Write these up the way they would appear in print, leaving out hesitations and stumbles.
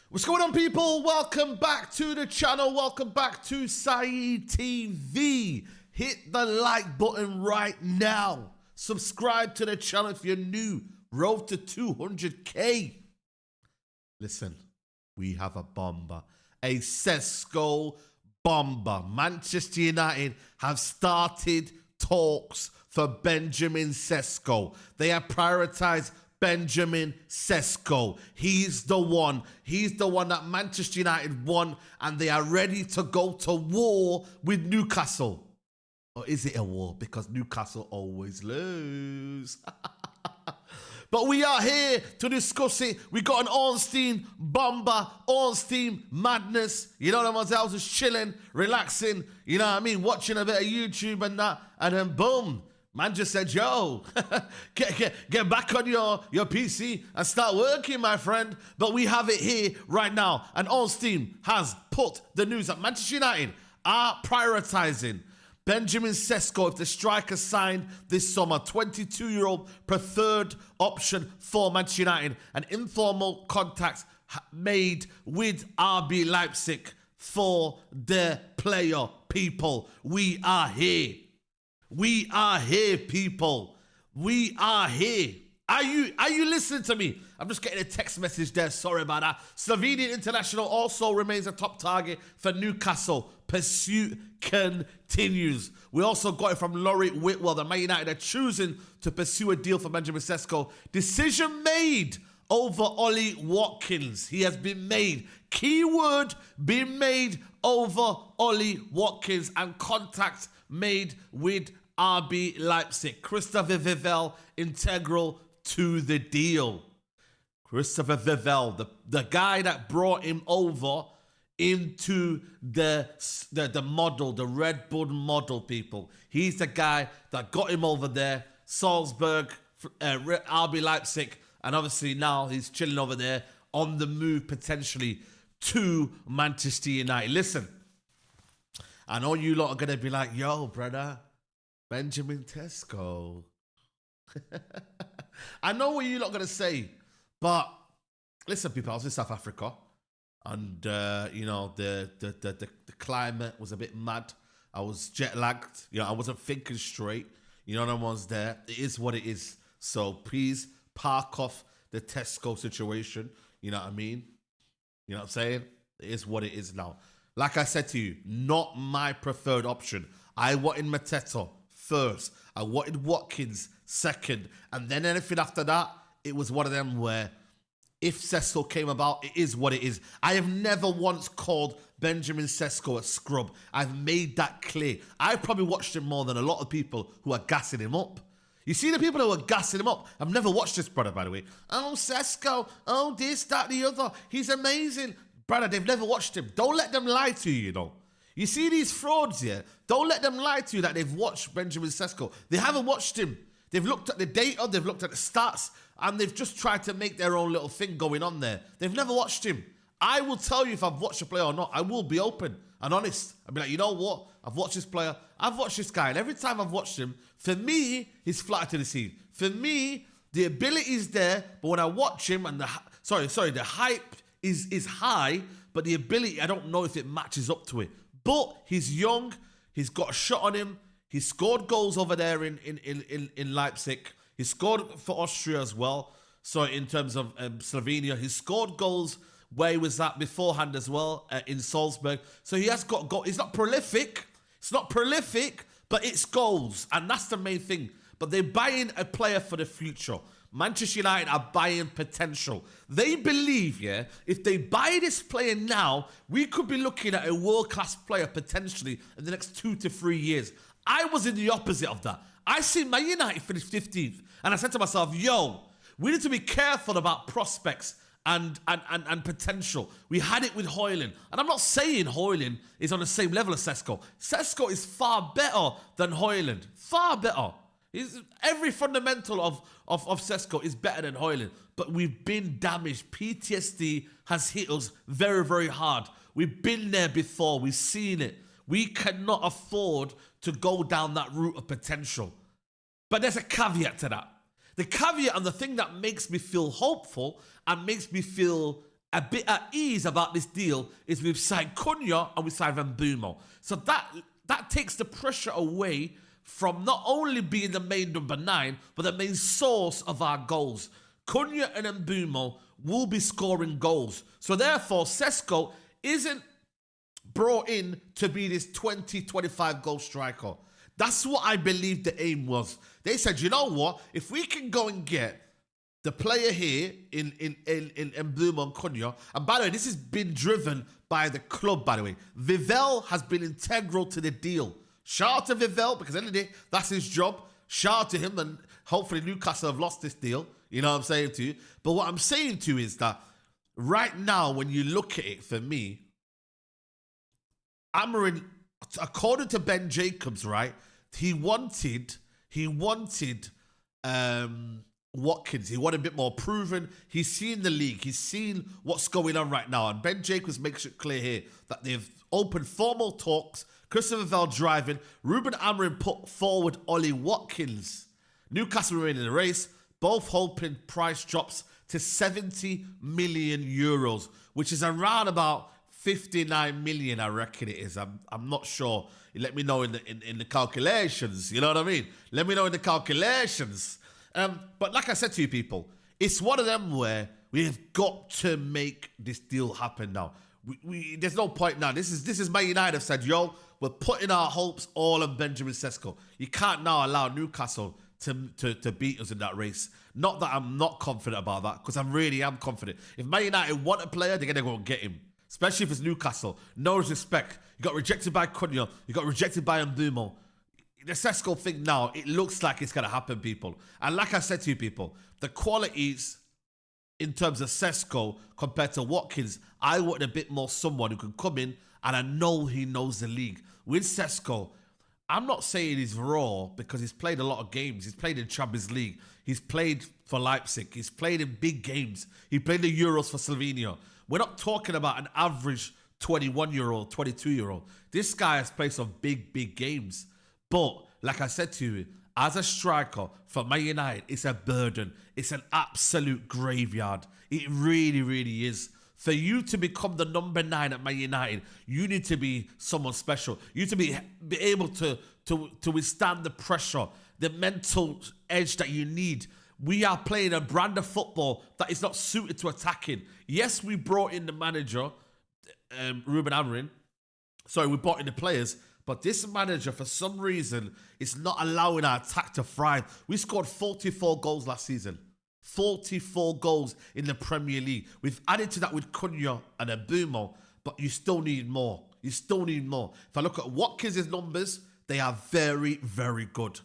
What's going on, people? Welcome back to the channel. Welcome back to Saeed TV. Hit the like button right now. Subscribe to the channel if you're new. Road to 200k. Listen, we have a bomber. A Cesco bomber. Manchester United have started talks for Benjamin Sesko. They have prioritized Benjamin Sesko. He's the one. He's the one that Manchester United won, and they are ready to go to war with Newcastle. Or is it a war? Because Newcastle always lose. But we are here to discuss it. We got an Ornstein bomber, Ornstein madness. You know what I was just chilling, relaxing, you know what I mean, watching a bit of YouTube and that, and then boom, man just said, yo, get back on your PC and start working, my friend. But we have it here right now. And Ornstein has put the news that Manchester United are prioritizing Benjamin Sesko if the striker signed this summer. 22-year-old preferred option for Manchester United. And informal contacts made with RB Leipzig for their player, people. We are here. We are here, people. We are here. Are you listening to me? I'm just getting a text message there. Sorry about that. Slovenian international also remains a top target for Newcastle. Pursuit continues. We also got it from Laurie Whitwell that Man United are choosing to pursue a deal for Benjamin Sesko. Decision made over Ollie Watkins. He has been made. Keyword been made over Ollie Watkins, and contacts made with RB Leipzig. Christopher Vivell integral to the deal. Christopher Vivell, the guy that brought him over into the model, the Red Bull model, people. He's the guy that got him over there. Salzburg, RB Leipzig, and obviously now he's chilling over there on the move potentially to Manchester United. Listen, I know you lot are going to be like, yo, brother, Benjamin Sesko. I know what you lot are going to say, but listen, people, I was in South Africa, and you know, the climate was a bit mad. I was jet lagged. You know, I wasn't thinking straight. You know, no one's there. It is what it is. So please park off the Cesco situation. You know what I mean? You know what I'm saying? It is what it is now. Like I said to you, not my preferred option. I wanted Mateta first. I wanted Watkins second. And then anything after that, it was one of them where if Cesco came about, it is what it is. I have never once called Benjamin Sesko a scrub. I've made that clear. I probably watched him more than a lot of people who are gassing him up. You see the people who are gassing him up? I've never watched this brother, by the way. Oh, Cesco. Oh, this, that, the other. He's amazing. Brother, they've never watched him. Don't let them lie to you, you know. You see these frauds here? Don't let them lie to you that they've watched Benjamin Sesko. They haven't watched him. They've looked at the data, they've looked at the stats, and they've just tried to make their own little thing going on there. They've never watched him. I will tell you if I've watched a player or not. I will be open and honest. I'll be like, you know what? I've watched this player. I've watched this guy. And every time I've watched him, for me, he's flat to the scene. For me, the ability is there, but when I watch him, and the hype is high, but the ability, I don't know if it matches up to it. But he's young. He's got a shot on him. He scored goals over there in Leipzig. He scored for Austria as well. So in terms of Slovenia, he scored goals where he was at beforehand as well in Salzburg. So he has got goals. He's not prolific. It's not prolific, but it's goals. And that's the main thing. But they're buying a player for the future. Manchester United are buying potential. They believe, yeah, if they buy this player now, we could be looking at a world-class player potentially in the next 2 to 3 years. I was in the opposite of that. I see Man United finish 15th, and I said to myself, yo, we need to be careful about prospects and potential. We had it with Højlund, and I'm not saying Højlund is on the same level as Cesco. Cesco is far better than Højlund. Far better. Every fundamental of Cesco is better than Højlund, but we've been damaged. PTSD has hit us very, very hard. We've been there before. We've seen it. We cannot afford to go down that route of potential. But there's a caveat to that. The caveat and the thing that makes me feel hopeful and makes me feel a bit at ease about this deal is we've signed Cunha and we signed Mbeumo. So that takes the pressure away from not only being the main number 9, but the main source of our goals. Cunha and Mbeumo will be scoring goals. So therefore, Cesco isn't brought in to be this 20, 25 goal striker. That's what I believe the aim was. They said, you know what? If we can go and get the player here in Mbeumo and Cunha, and by the way, this has been driven by the club, by the way. Vivell has been integral to the deal. Shout out to Vivell, because at the end of the day, that's his job. Shout out to him, and hopefully Newcastle have lost this deal. You know what I'm saying to you? But what I'm saying to you is that right now, when you look at it, for me, Amorim, according to Ben Jacobs, right, he wanted Watkins. He wanted a bit more proven. He's seen the league. He's seen what's going on right now. And Ben Jacobs makes it clear here that they've opened formal talks. Christopher Vivell driving. Ruben Amorim put forward Ollie Watkins. Newcastle remain in the race. Both hoping price drops to 70 million euros, which is around about 59 million, I reckon it is. I'm not sure. You let me know in the calculations. You know what I mean? Let me know in the calculations. But like I said to you people, it's one of them where we have got to make this deal happen now. There's no point now. This is Man United have said, yo, we're putting our hopes all on Benjamin Sesko. You can't now allow Newcastle to beat us in that race. Not that I'm not confident about that, because I really am confident. If Man United want a player, they're going to go and get him. Especially if it's Newcastle. No respect. You got rejected by Cunha. You got rejected by Mbeumo. The Cesco thing now, it looks like it's going to happen, people. And like I said to you, people, the qualities in terms of Cesco compared to Watkins, I want a bit more someone who can come in, and I know he knows the league. With Cesco, I'm not saying he's raw because he's played a lot of games. He's played in Champions League. He's played for Leipzig. He's played in big games. He played the Euros for Slovenia. We're not talking about an average 21-year-old, 22-year-old. This guy has played some big, big games. But, like I said to you, as a striker for Man United, it's a burden. It's an absolute graveyard. It really, really is. For you to become the number 9 at Man United, you need to be someone special. You need to be able to withstand the pressure, the mental edge that you need. We are playing a brand of football that is not suited to attacking. Yes, we brought in the manager, Ruben Amorim. Sorry, we brought in the players. But this manager, for some reason, is not allowing our attack to thrive. We scored 44 goals last season. 44 goals in the Premier League. We've added to that with Cunha and Mbeumo, but you still need more. You still need more. If I look at Watkins' numbers, they are very, very good.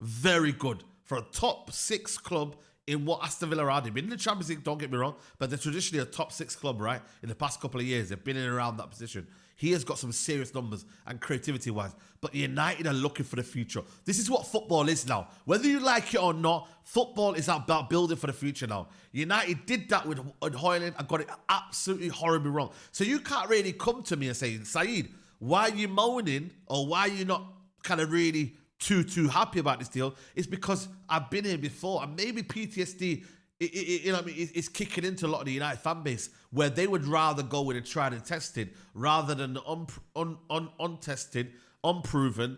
Very good. For a top 6 club in what Aston Villa are. They've been in the Champions League, don't get me wrong, but they're traditionally a top 6 club, right? In the past couple of years, they've been in and around that position. He has got some serious numbers and creativity-wise. But United are looking for the future. This is what football is now. Whether you like it or not, football is about building for the future now. United did that with Højlund and got it absolutely horribly wrong. So you can't really come to me and say, Saeed, why are you moaning, or why are you not kind of really too happy about this deal? It's because I've been here before, and maybe PTSD, you know what I mean, it's kicking into a lot of the United fan base, where they would rather go with a tried and tested rather than untested, unproven.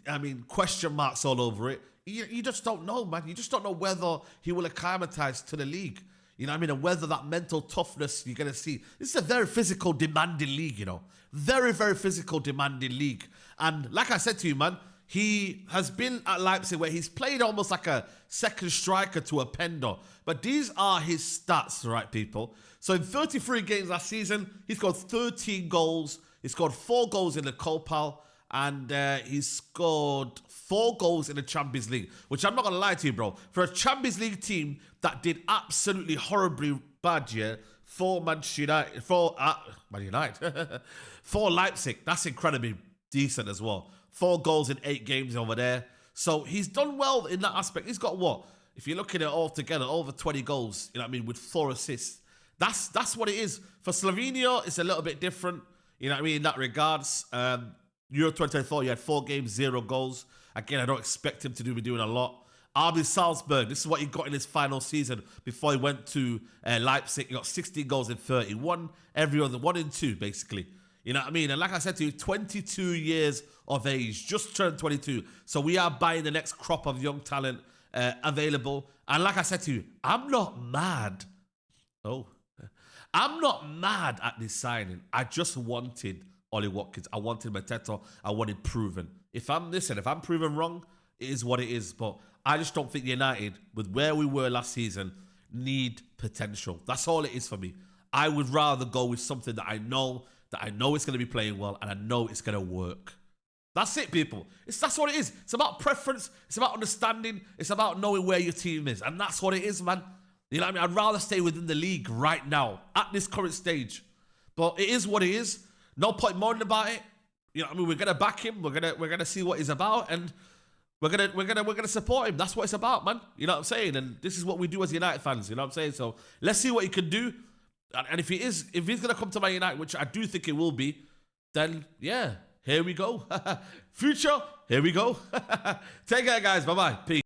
I mean, question marks all over it. You just don't know, man. You just don't know whether he will acclimatize to the league. You know what I mean? And whether that mental toughness you're going to see. This is a very physical, demanding league, you know. Very, very physical, demanding league. And like I said to you, man, he has been at Leipzig where he's played almost like a second striker to a Pendo. But these are his stats, right, people? So in 33 games last season, he scored 13 goals. He scored 4 goals in the Copal. And he scored 4 goals in the Champions League. Which I'm not going to lie to you, bro. For a Champions League team that did absolutely horribly bad, yeah, for Leipzig, that's incredibly decent as well. 4 goals in 8 games over there. So he's done well in that aspect. He's got what? If you're looking at it all together, over 20 goals, you know what I mean, with 4 assists. That's what it is. For Slovenia, it's a little bit different, you know what I mean, in that regards. Euro 2024, he had 4 games, 0 goals. Again, I don't expect him to be doing a lot. RB Salzburg, this is what he got in his final season before he went to Leipzig. He got 16 goals in 31, every other 1 in 2, basically. You know what I mean? And like I said to you, 22 years of age, just turned 22. So we are buying the next crop of young talent available. And like I said to you, I'm not mad. I'm not mad at this signing. I just wanted Ollie Watkins. I wanted Mateta. I wanted proven. If I'm proven wrong, it is what it is. But I just don't think United, with where we were last season, need potential. That's all it is for me. I would rather go with something that I know it's going to be playing well, and I know it's going to work. That's it, people. That's what it is. It's about preference. It's about understanding. It's about knowing where your team is. And that's what it is, man. You know what I mean? I'd rather stay within the league right now, at this current stage. But it is what it is. No point moaning about it. You know what I mean? We're gonna back him. We're gonna see what he's about, and we're gonna support him. That's what it's about, man. You know what I'm saying? And this is what we do as United fans. You know what I'm saying? So let's see what he can do. And if he's gonna come to Man United, which I do think he will be, then yeah, here we go. Future, here we go. Take care, guys. Bye bye. Peace.